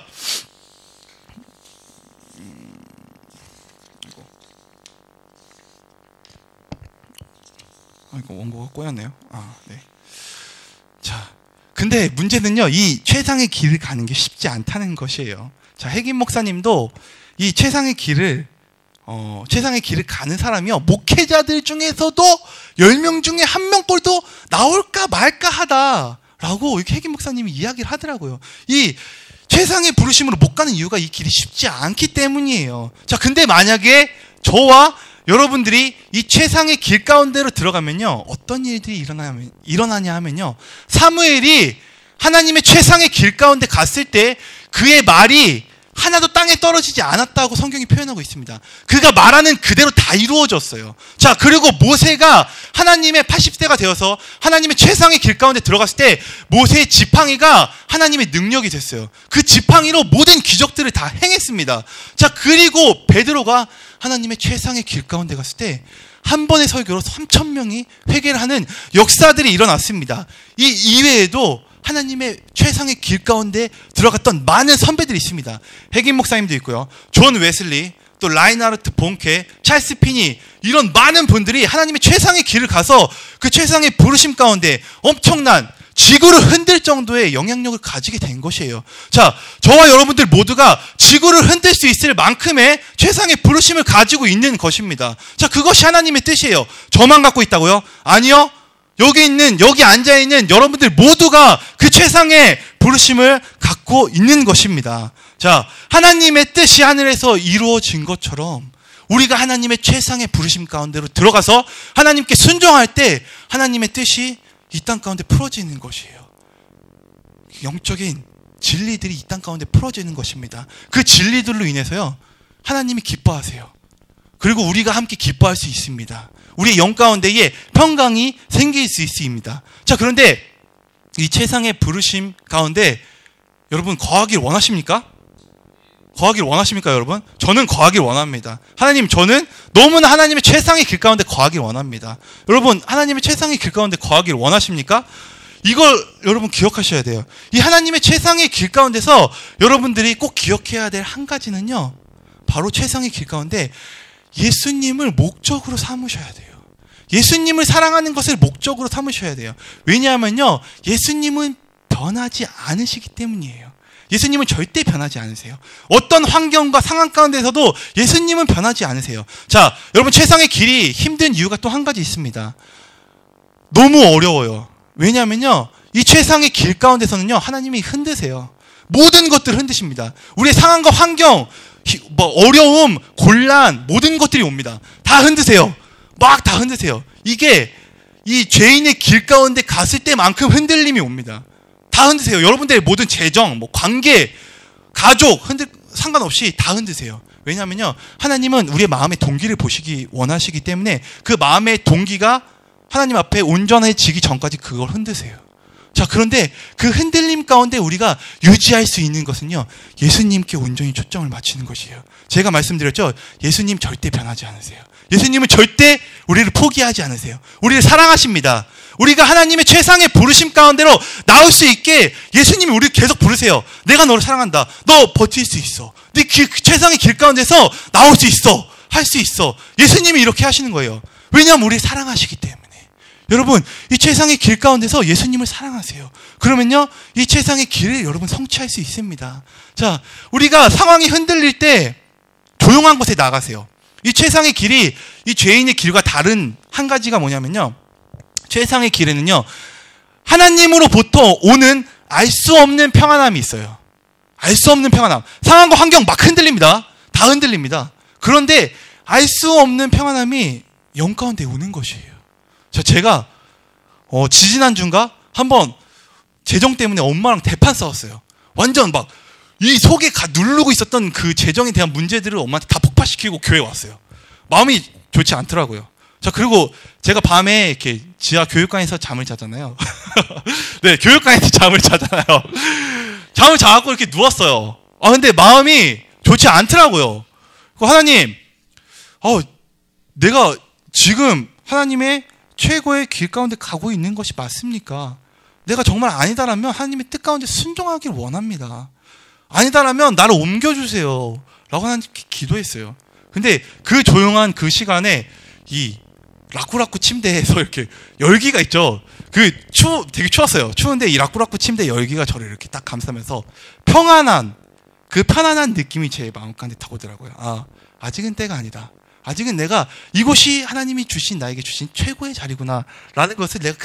이거 원고가 꼬였네요. 네. 자, 근데 문제는요, 이 최상의 길을 가는 게 쉽지 않다는 것이에요. 자, 핵임 목사님도 이 최상의 길을 가는 사람이요, 목회자들 중에서도 10명 중에 1명 꼴도 나올까 말까 하다라고 이렇게 핵임 목사님이 이야기를 하더라고요. 이 최상의 부르심으로 못 가는 이유가 이 길이 쉽지 않기 때문이에요. 자, 근데 만약에 저와 여러분들이 이 최상의 길 가운데로 들어가면요, 어떤 일들이 일어나냐 하면요, 사무엘이 하나님의 최상의 길 가운데 갔을 때 그의 말이 하나도 땅에 떨어지지 않았다고 성경이 표현하고 있습니다. 그가 말하는 그대로 다 이루어졌어요. 자, 그리고 모세가 하나님의 80세가 되어서 하나님의 최상의 길 가운데 들어갔을 때 모세의 지팡이가 하나님의 능력이 됐어요. 그 지팡이로 모든 기적들을 다 행했습니다. 자, 그리고 베드로가 하나님의 최상의 길 가운데 갔을 때 한 번의 설교로 3,000명이 회개를 하는 역사들이 일어났습니다. 이 이외에도 하나님의 최상의 길 가운데 들어갔던 많은 선배들이 있습니다. 핵임 목사님도 있고요, 존 웨슬리, 또 라인하르트 본케, 찰스 피니, 이런 많은 분들이 하나님의 최상의 길을 가서 그 최상의 부르심 가운데 엄청난 지구를 흔들 정도의 영향력을 가지게 된 것이에요. 자, 저와 여러분들 모두가 지구를 흔들 수 있을 만큼의 최상의 부르심을 가지고 있는 것입니다. 자, 그것이 하나님의 뜻이에요. 저만 갖고 있다고요? 아니요. 여기 앉아있는 여러분들 모두가 그 최상의 부르심을 갖고 있는 것입니다. 자, 하나님의 뜻이 하늘에서 이루어진 것처럼 우리가 하나님의 최상의 부르심 가운데로 들어가서 하나님께 순종할 때 하나님의 뜻이 이 땅 가운데 풀어지는 것이에요. 영적인 진리들이 이 땅 가운데 풀어지는 것입니다. 그 진리들로 인해서요, 하나님이 기뻐하세요. 그리고 우리가 함께 기뻐할 수 있습니다. 우리의 영 가운데에 평강이 생길 수 있습니다. 자, 그런데 이 최상의 부르심 가운데 여러분 거하길 원하십니까? 거하길 원하십니까, 여러분? 저는 거하길 원합니다. 하나님, 저는 너무나 하나님의 최상의 길 가운데 거하길 원합니다. 여러분, 하나님의 최상의 길 가운데 거하길 원하십니까? 이걸 여러분 기억하셔야 돼요. 이 하나님의 최상의 길 가운데서 여러분들이 꼭 기억해야 될 한 가지는요, 바로 최상의 길 가운데 예수님을 목적으로 삼으셔야 돼요. 예수님을 사랑하는 것을 목적으로 삼으셔야 돼요. 왜냐하면요, 예수님은 변하지 않으시기 때문이에요. 예수님은 절대 변하지 않으세요. 어떤 환경과 상황 가운데서도 예수님은 변하지 않으세요. 자, 여러분 최상의 길이 힘든 이유가 또 한 가지 있습니다. 너무 어려워요. 왜냐하면요, 이 최상의 길 가운데서는요, 하나님이 흔드세요. 모든 것들을 흔드십니다. 우리의 상황과 환경, 어려움, 곤란, 모든 것들이 옵니다. 다 흔드세요. 막 다 흔드세요. 이게 이 죄인의 길 가운데 갔을 때만큼 흔들림이 옵니다. 다 흔드세요. 여러분들의 모든 재정, 관계, 가족, 상관없이 다 흔드세요. 왜냐하면요, 하나님은 우리의 마음의 동기를 보시기 원하시기 때문에 그 마음의 동기가 하나님 앞에 온전해지기 전까지 그걸 흔드세요. 자, 그런데 그 흔들림 가운데 우리가 유지할 수 있는 것은요, 예수님께 온전히 초점을 맞추는 것이에요. 제가 말씀드렸죠? 예수님 절대 변하지 않으세요. 예수님은 절대 우리를 포기하지 않으세요. 우리를 사랑하십니다. 우리가 하나님의 최상의 부르심 가운데로 나올 수 있게 예수님이 우리를 계속 부르세요. 내가 너를 사랑한다. 너 버틸 수 있어. 네 최상의 길 가운데서 나올 수 있어. 할 수 있어. 예수님이 이렇게 하시는 거예요. 왜냐하면 우리를 사랑하시기 때문에. 여러분, 이 최상의 길 가운데서 예수님을 사랑하세요. 그러면요, 이 최상의 길을 여러분 성취할 수 있습니다. 자, 우리가 상황이 흔들릴 때 조용한 곳에 나가세요. 이 최상의 길이 이 죄인의 길과 다른 한 가지가 뭐냐면요, 최상의 길에는요, 하나님으로부터 오는 알 수 없는 평안함이 있어요. 알 수 없는 평안함. 상황과 환경 막 흔들립니다. 다 흔들립니다. 그런데 알 수 없는 평안함이 영 가운데 오는 것이에요. 제가 지지난주인가 한번 재정 때문에 엄마랑 대판 싸웠어요. 완전 막 이 속에 누르고 있었던 그 재정에 대한 문제들을 엄마한테 다 폭발시키고 교회에 왔어요. 마음이 좋지 않더라고요. 자, 그리고 제가 밤에 이렇게 지하 교육관에서 잠을 자잖아요. 네, 교육관에서 잠을 자잖아요. 잠을 자갖고 이렇게 누웠어요. 근데 마음이 좋지 않더라고요. 하나님, 내가 지금 하나님의 최고의 길 가운데 가고 있는 것이 맞습니까? 내가 정말 아니다라면 하나님의 뜻 가운데 순종하길 원합니다. 아니다라면 나를 옮겨주세요. 라고 하나님께 기도했어요. 근데 그 조용한 그 시간에 이 라쿠라쿠 침대에서 이렇게 열기가 있죠. 되게 추웠어요. 추운데 이 라쿠라쿠 침대 열기가 저를 이렇게 딱 감싸면서 편안한 느낌이 제 마음 가운데 타오더라고요. 아직은 때가 아니다. 아직은 내가 이곳이 하나님이 나에게 주신 최고의 자리구나 라는 것을 내가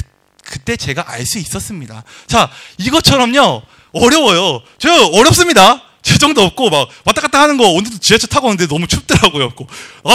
그때 제가 알 수 있었습니다. 자, 이것처럼요, 어려워요. 저 어렵습니다. 재정도 없고 막 왔다 갔다 하는 거. 오늘도 지하철 타고 오는데 너무 춥더라고요.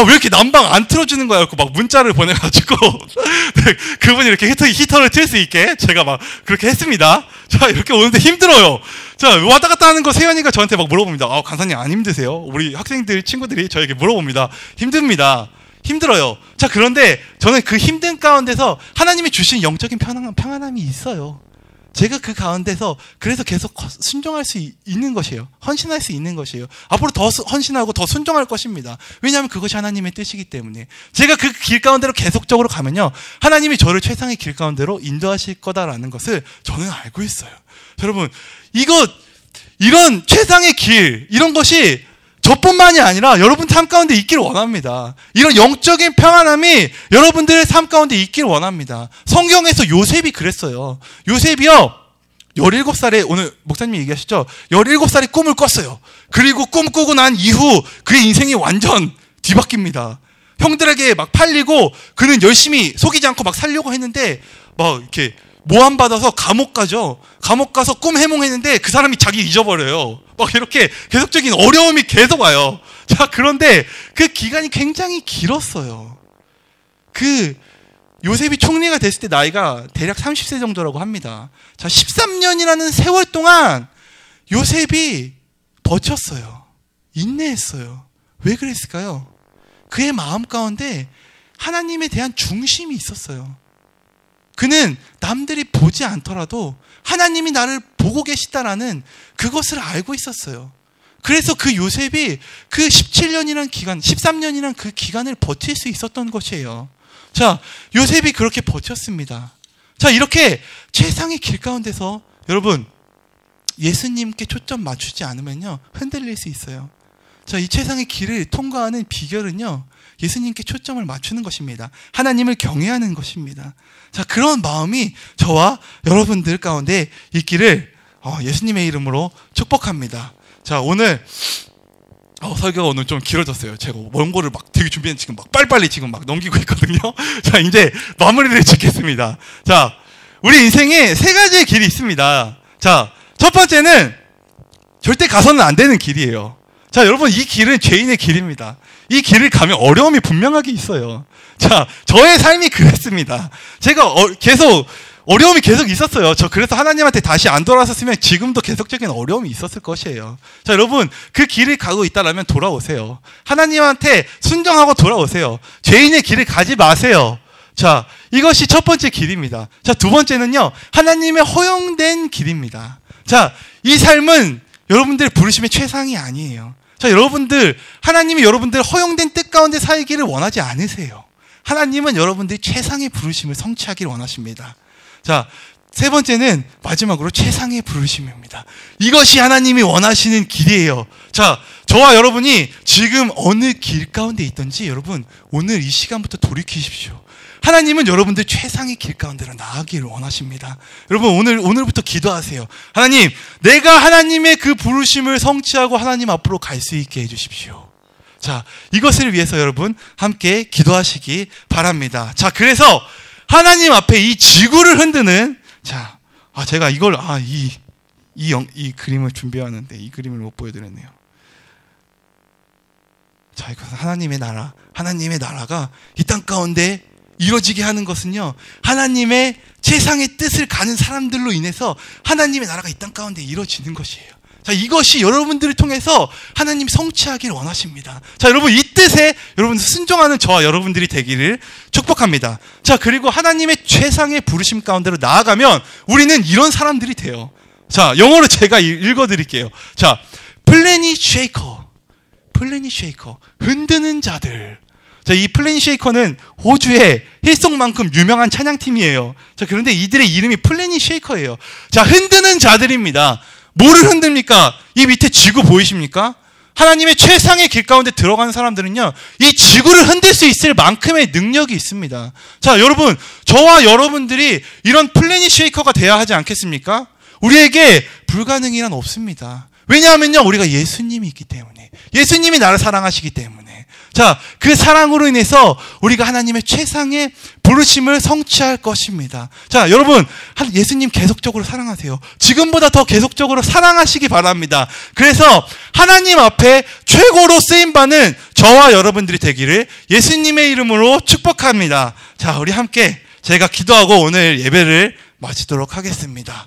왜 이렇게 난방 안 틀어주는 거야? 막 문자를 보내가지고 네, 그분이 이렇게 히터를 틀 수 있게 제가 막 그렇게 했습니다. 자, 이렇게 오는데 힘들어요. 자, 왔다 갔다 하는 거 세연이가 저한테 막 물어봅니다. 강사님 안 힘드세요? 우리 학생들, 친구들이 저에게 물어봅니다. 힘듭니다. 힘들어요. 자, 그런데 저는 그 힘든 가운데서 하나님이 주신 영적인 평안함이 있어요. 제가 그 가운데서 그래서 계속 순종할 수 있는 것이에요. 헌신할 수 있는 것이에요. 앞으로 더 헌신하고 더 순종할 것입니다. 왜냐하면 그것이 하나님의 뜻이기 때문에. 제가 그 길 가운데로 계속적으로 가면요, 하나님이 저를 최상의 길 가운데로 인도하실 거다라는 것을 저는 알고 있어요. 여러분, 이런 최상의 길, 이런 것이 저뿐만이 아니라 여러분 삶 가운데 있기를 원합니다. 이런 영적인 평안함이 여러분들의 삶 가운데 있기를 원합니다. 성경에서 요셉이 그랬어요. 요셉이요, 17살에, 오늘 목사님이 얘기하셨죠? 17살에 꿈을 꿨어요. 그리고 꿈 꾸고 난 이후 그의 인생이 완전 뒤바뀝니다. 형들에게 막 팔리고 그는 열심히 속이지 않고 막 살려고 했는데 막 이렇게 모함받아서 감옥 가죠. 감옥 가서 꿈 해몽했는데 그 사람이 자기 잊어버려요. 막 이렇게 계속적인 어려움이 계속 와요. 자, 그런데 그 기간이 굉장히 길었어요. 요셉이 총리가 됐을 때 나이가 대략 30세 정도라고 합니다. 자, 13년이라는 세월 동안 요셉이 버텼어요. 인내했어요. 왜 그랬을까요? 그의 마음 가운데 하나님에 대한 중심이 있었어요. 그는 남들이 보지 않더라도 하나님이 나를 보고 계시다라는 그것을 알고 있었어요. 그래서 그 요셉이 그 17년이라는 기간, 13년이라는 그 기간을 버틸 수 있었던 것이에요. 자, 요셉이 그렇게 버텼습니다. 자, 이렇게 최상의 길 가운데서 여러분, 예수님께 초점 맞추지 않으면요, 흔들릴 수 있어요. 자, 이 최상의 길을 통과하는 비결은요, 예수님께 초점을 맞추는 것입니다. 하나님을 경외하는 것입니다. 자, 그런 마음이 저와 여러분들 가운데 있기를 예수님의 이름으로 축복합니다. 자, 오늘 설교가 오늘 좀 길어졌어요. 제가 원고를 막 되게 준비했는데 지금 막 빨리빨리 지금 막 넘기고 있거든요. 자, 이제 마무리를 짓겠습니다. 자, 우리 인생에 세 가지의 길이 있습니다. 자, 첫 번째는 절대 가서는 안 되는 길이에요. 자, 여러분, 이 길은 죄인의 길입니다. 이 길을 가면 어려움이 분명하게 있어요. 자, 저의 삶이 그랬습니다. 제가 어려움이 계속 있었어요. 저 그래서 하나님한테 다시 안 돌아섰으면 지금도 계속적인 어려움이 있었을 것이에요. 자, 여러분, 그 길을 가고 있다라면 돌아오세요. 하나님한테 순종하고 돌아오세요. 죄인의 길을 가지 마세요. 자, 이것이 첫 번째 길입니다. 자, 두 번째는요, 하나님의 허용된 길입니다. 자, 이 삶은 여러분들 부르심의 최상이 아니에요. 자, 여러분들, 하나님이 여러분들 허용된 뜻 가운데 살기를 원하지 않으세요. 하나님은 여러분들이 최상의 부르심을 성취하기를 원하십니다. 자, 세 번째는 마지막으로 최상의 부르심입니다. 이것이 하나님이 원하시는 길이에요. 자, 저와 여러분이 지금 어느 길 가운데 있든지 여러분, 오늘 이 시간부터 돌이키십시오. 하나님은 여러분들 최상의 길 가운데로 나아가기를 원하십니다. 여러분, 오늘부터 기도하세요. 하나님, 내가 하나님의 그 부르심을 성취하고 하나님 앞으로 갈 수 있게 해주십시오. 자, 이것을 위해서 여러분 함께 기도하시기 바랍니다. 자, 그래서 하나님 앞에 이 지구를 흔드는, 자, 제가 이걸, 이 그림을 준비하는데 이 그림을 못 보여드렸네요. 자, 이것은 하나님의 나라가 이 땅 가운데 이루어지게 하는 것은요, 하나님의 최상의 뜻을 가는 사람들로 인해서 하나님의 나라가 이 땅 가운데 이루어지는 것이에요. 자, 이것이 여러분들을 통해서 하나님이 성취하기를 원하십니다. 자, 여러분, 이 뜻에 여러분 순종하는 저와 여러분들이 되기를 축복합니다. 자, 그리고 하나님의 최상의 부르심 가운데로 나아가면 우리는 이런 사람들이 돼요. 자, 영어로 제가 읽어드릴게요. 자, 플래닛 쉐이커, 흔드는 자들. 자, 이 플래닛 쉐이커는 호주의 힐송만큼 유명한 찬양팀이에요. 자, 그런데 이들의 이름이 플래닛 쉐이커예요. 자, 흔드는 자들입니다. 뭐를 흔듭니까? 이 밑에 지구 보이십니까? 하나님의 최상의 길 가운데 들어가는 사람들은요, 이 지구를 흔들 수 있을 만큼의 능력이 있습니다. 자, 여러분, 저와 여러분들이 이런 플래닛 쉐이커가 돼야 하지 않겠습니까? 우리에게 불가능이란 없습니다. 왜냐하면요, 우리가 예수님이 있기 때문에, 예수님이 나를 사랑하시기 때문에. 자, 그 사랑으로 인해서 우리가 하나님의 최상의 부르심을 성취할 것입니다. 자, 여러분, 예수님 계속적으로 사랑하세요. 지금보다 더 계속적으로 사랑하시기 바랍니다. 그래서 하나님 앞에 최고로 쓰임받는 저와 여러분들이 되기를 예수님의 이름으로 축복합니다. 자, 우리 함께 제가 기도하고 오늘 예배를 마치도록 하겠습니다.